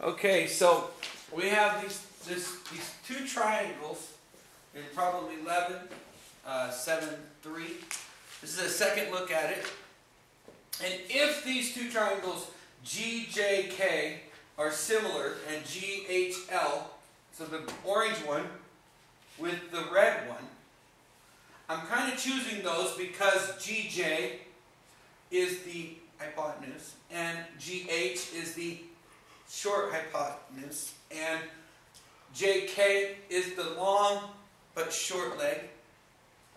Okay, so we have these two triangles in problem 11, 7, 3. This is a second look at it. And if these two triangles GJK are similar and GHL, so the orange one with the red one, I'm kind of choosing those because GJ is the hypotenuse and GH is the short hypotenuse and JK is the long but short leg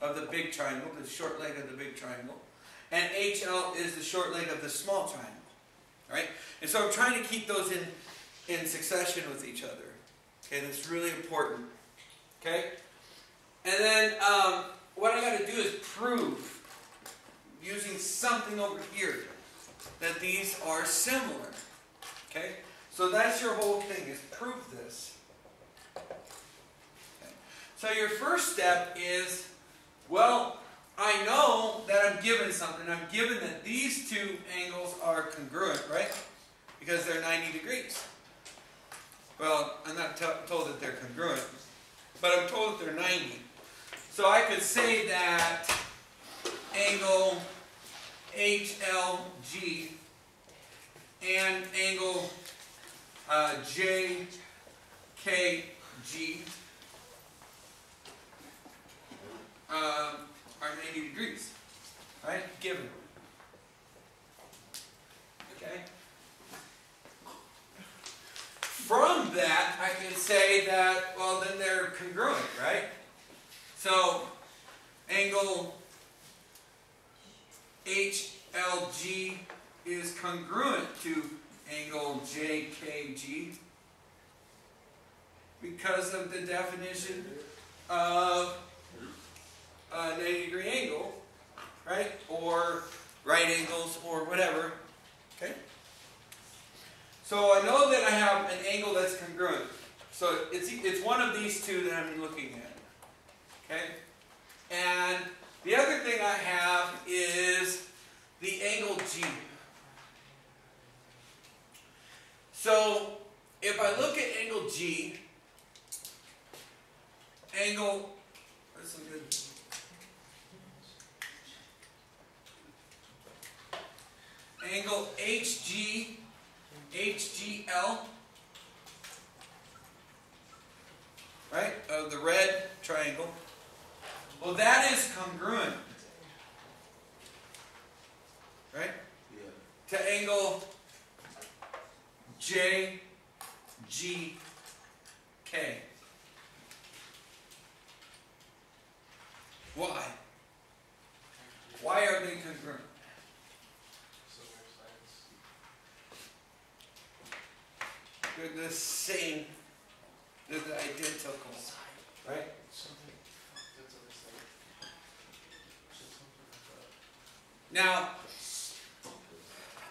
of the big triangle, the short leg of the big triangle, and HL is the short leg of the small triangle. All right? And so I'm trying to keep those in succession with each other. Okay, that's really important. Okay? And then what I got to do is prove, using something over here, that these are similar. Okay? So that's your whole thing, is prove this. Okay. So your first step is, well, I know that I'm given something. I'm given that these two angles are congruent, right? Because they're 90 degrees. Well, I'm not told that they're congruent, but I'm told that they're 90. So I could say that angle HLG and angle JKG are 90 degrees, right? Given. Okay. From that, I can say that, well, then they're congruent, right? So, angle HLG is congruent to angle JKG because of the definition of a 90-degree angle, right? Or right angles or whatever. Okay? So I know that I have an angle that's congruent. So it's one of these two that I'm looking at. Okay? And the other thing I have is the angle G. So if I look at angle G, angle, that's some good. Angle HG, HGL, right, of the red triangle. Well, that is congruent, right, to angle JGK. Why? Why are they congruent? They're the same, they're the identical, right? Now,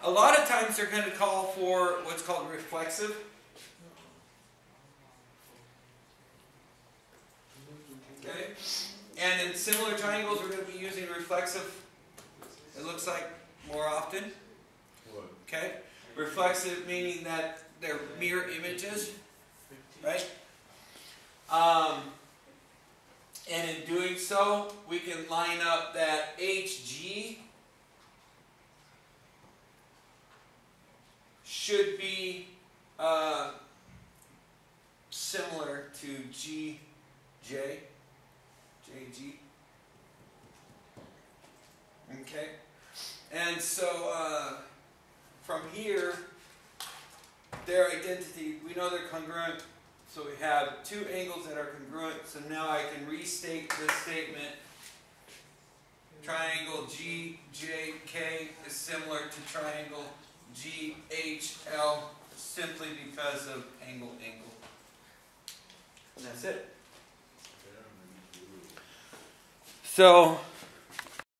a lot of times they're going to call for what's called reflexive. Okay? And in similar triangles, we're going to be using reflexive, it looks like, more often. Okay? Reflexive meaning that they're mirror images, right? And in doing so, we can line up that HG should be similar to JG. Okay? And so from here, their identity, we know they're congruent, so we have two angles that are congruent, so now I can restate this statement. Triangle GJK is similar to triangle GHL simply because of angle. And that's it. So